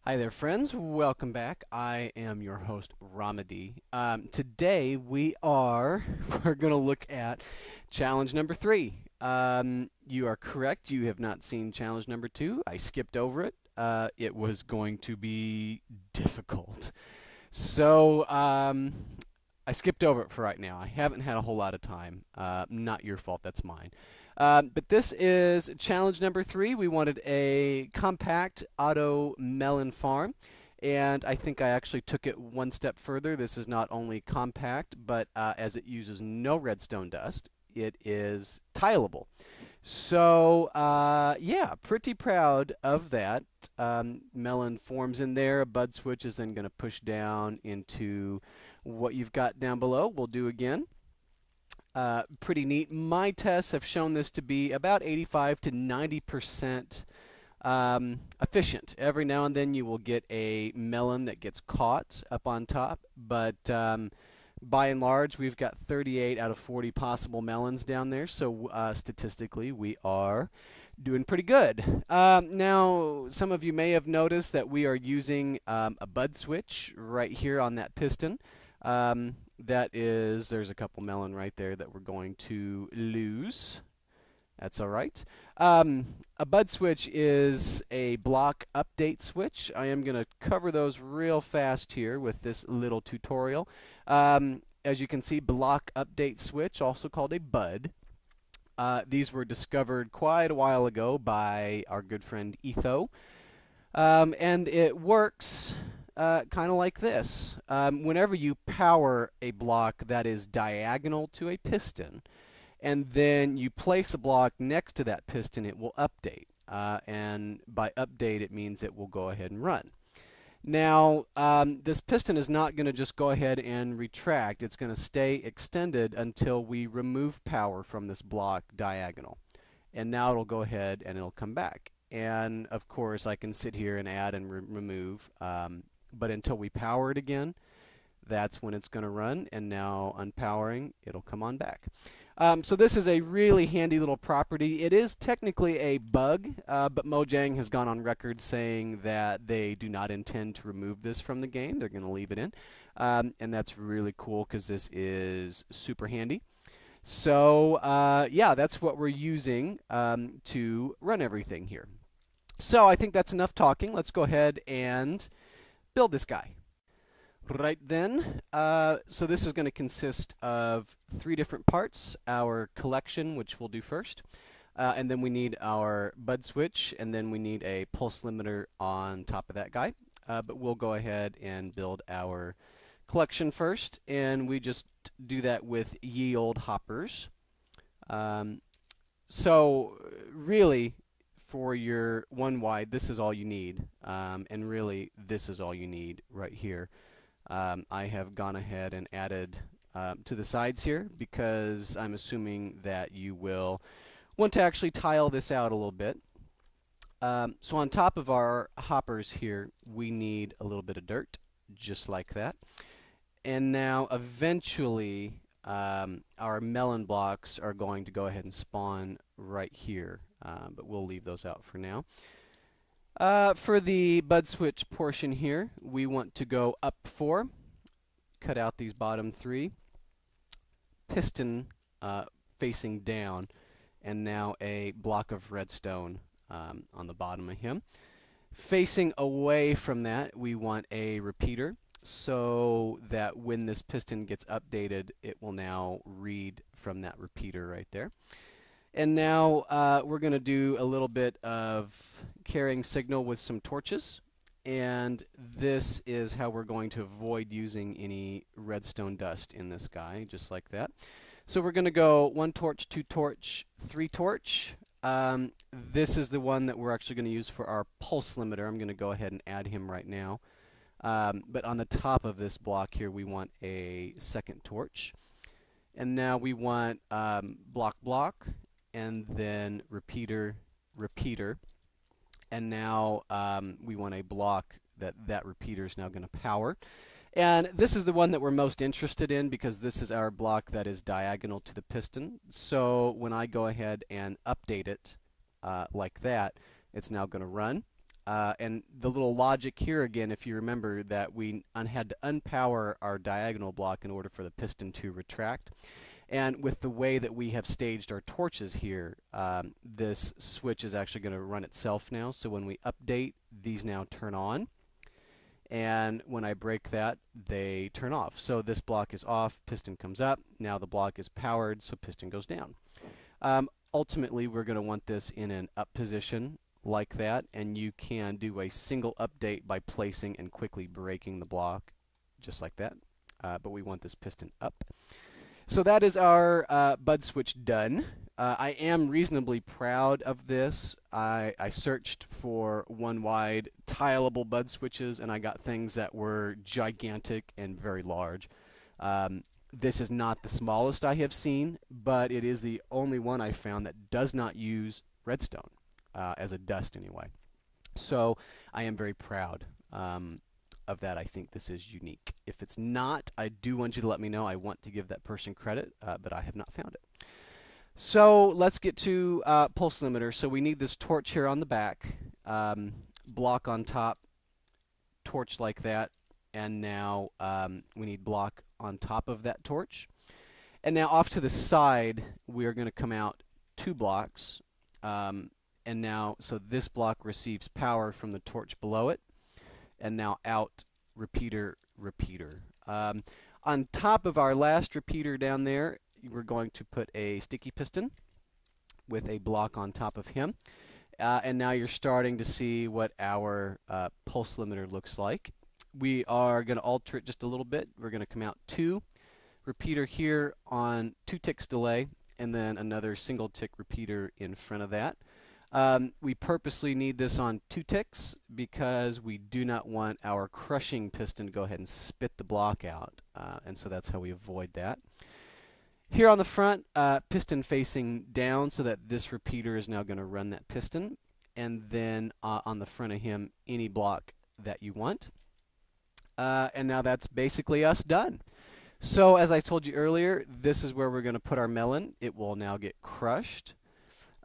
Hi there, friends. Welcome back. I am your host, Romedy. Today we're going to look at challenge number 3. You are correct. You have not seen challenge number 2. I skipped over it. It was going to be difficult. So I skipped over it for right now. I haven't had a whole lot of time. Not your fault. That's mine. But this is challenge number 3. We wanted a compact auto-melon farm, and I think I actually took it one step further. This is not only compact, but as it uses no redstone dust, it is tileable. So, yeah, pretty proud of that. Melon forms in there. A bud switch is then going to push down into what you've got down below. We'll do again. Pretty neat. My tests have shown this to be about 85 to 90% efficient. Every now and then you will get a melon that gets caught up on top, but by and large we've got 38 out of 40 possible melons down there, so statistically we are doing pretty good. Now, some of you may have noticed that we are using a bud switch right here on that piston. There's a couple melon right there that we're going to lose. That's all right. A bud switch is a block update switch. I am going to cover those real fast here with this little tutorial. As you can see, block update switch, also called a bud. These were discovered quite a while ago by our good friend Etho. And it works kind of like this. Whenever you power a block that is diagonal to a piston, and then you place a block next to that piston, it will update. And by update, it means it will go ahead and run. Now, this piston is not going to just go ahead and retract. It's going to stay extended until we remove power from this block diagonal. And now it'll go ahead and it'll come back. And, of course, I can sit here and add and remove. But until we power it again, that's when it's going to run. And now unpowering, it'll come on back. So this is a really handy little property. It is technically a bug, but Mojang has gone on record saying that they do not intend to remove this from the game. They're going to leave it in. And that's really cool because this is super handy. So yeah, that's what we're using to run everything here. So I think that's enough talking. Let's go ahead and build this guy. Right then, so this is going to consist of 3 different parts. Our collection, which we'll do first, and then we need our bud switch, and then we need a pulse limiter on top of that guy. But we'll go ahead and build our collection first, and we just do that with ye old hoppers. So really, for your 1 wide, this is all you need, and really this is all you need right here. I have gone ahead and added to the sides here because I'm assuming that you will want to actually tile this out a little bit. So on top of our hoppers here, we need a little bit of dirt, just like that. And now eventually our melon blocks are going to go ahead and spawn right here, but we'll leave those out for now. For the bud switch portion here, we want to go up 4, cut out these bottom 3, piston facing down, and now a block of redstone on the bottom of him. Facing away from that, we want a repeater so that when this piston gets updated, it will now read from that repeater right there. And now we're going to do a little bit of carrying signal with some torches, and this is how we're going to avoid using any redstone dust in this guy, just like that. So we're going to go 1 torch, 2 torch, 3 torch. This is the one that we're actually going to use for our pulse limiter. I'm going to go ahead and add him right now. But on the top of this block here, we want a 2nd torch. And now we want block, and then repeater, and now we want a block that repeater is now going to power. And this is the one that we're most interested in because this is our block that is diagonal to the piston. So when I go ahead and update it like that, it's now going to run. And the little logic here again, if you remember that we had to unpower our diagonal block in order for the piston to retract. And with the way that we have staged our torches here, this switch is actually going to run itself now. So when we update, these now turn on. And when I break that, they turn off. So this block is off, piston comes up. Now the block is powered, so piston goes down. Ultimately, we're going to want this in an up position like that, and you can do a single update by placing and quickly breaking the block, just like that. But we want this piston up. So that is our bud switch done. I am reasonably proud of this. I searched for one-wide tileable bud switches, and I got things that were gigantic and very large. This is not the smallest I have seen, but it is the only one I found that does not use redstone as a dust anyway. So I am very proud of that. I think this is unique. If it's not, I do want you to let me know. I want to give that person credit, but I have not found it. So let's get to pulse limiter. So we need this torch here on the back, block on top, torch like that, and now we need block on top of that torch. And now off to the side, we are going to come out 2 blocks. And now, so this block receives power from the torch below it. And now out, repeater, repeater. On top of our last repeater down there, we're going to put a sticky piston with a block on top of him. And now you're starting to see what our pulse limiter looks like. We are going to alter it just a little bit. We're going to come out 2, repeater here on 2 ticks delay, and then another single tick repeater in front of that. We purposely need this on 2 ticks because we do not want our crushing piston to go ahead and spit the block out, and so that's how we avoid that. Here on the front, piston facing down so that this repeater is now going to run that piston, and then on the front of him, any block that you want. And now that's basically us done. So as I told you earlier, this is where we're going to put our melon. It will now get crushed.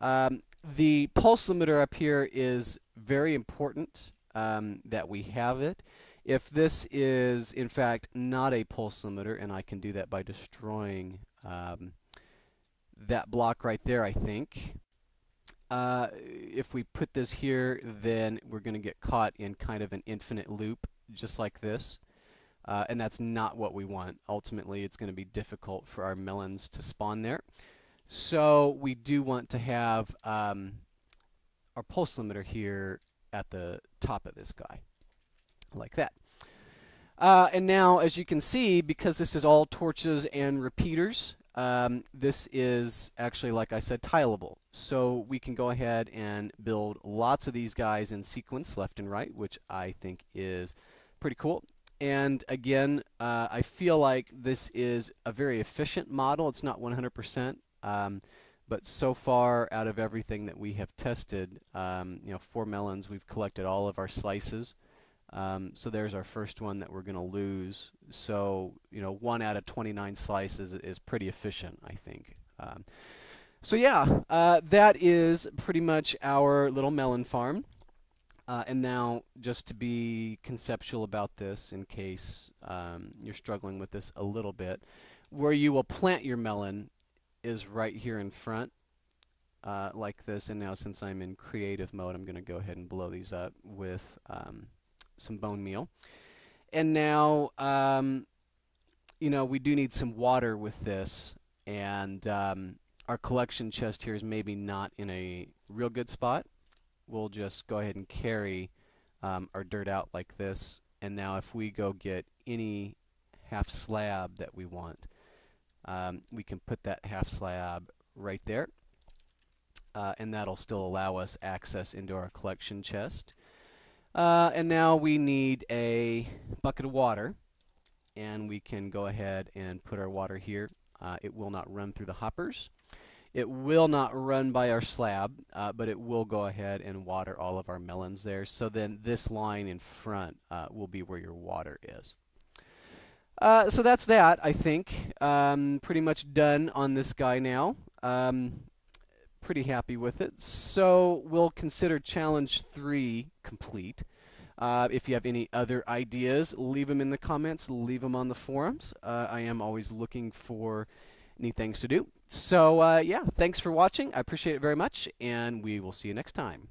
The pulse limiter up here is very important that we have it. If this is, in fact, not a pulse limiter, and I can do that by destroying that block right there, I think. If we put this here, then we're going to get caught in kind of an infinite loop, just like this. And that's not what we want. Ultimately, it's going to be difficult for our melons to spawn there. So we do want to have our pulse limiter here at the top of this guy, like that. And now, as you can see, because this is all torches and repeaters, this is actually, like I said, tileable. So we can go ahead and build lots of these guys in sequence, left and right, which I think is pretty cool. And again, I feel like this is a very efficient model. It's not 100%, but so far, out of everything that we have tested, 4 melons, we've collected all of our slices. So there's our first one that we're going to lose. So 1 out of 29 slices is pretty efficient, I think. So yeah, that is pretty much our little melon farm. And now, just to be conceptual about this, in case you're struggling with this a little bit, where you will plant your melon is right here in front, like this. And now, since I'm in creative mode, I'm going to go ahead and blow these up with some bone meal. And now, we do need some water with this, and our collection chest here is maybe not in a real good spot. We'll just go ahead and carry our dirt out like this. And now if we go get any half slab that we want, we can put that half slab right there. And that'll still allow us access into our collection chest. And now we need a bucket of water. And we can go ahead and put our water here. It will not run through the hoppers. It will not run by our slab, but it will go ahead and water all of our melons there. So then this line in front will be where your water is. So that's that, I think. Pretty much done on this guy now. pretty happy with it. So we'll consider challenge 3 complete. If you have any other ideas, leave them in the comments, leave them on the forums. I am always looking for new things to do. So yeah, thanks for watching. I appreciate it very much, and we will see you next time.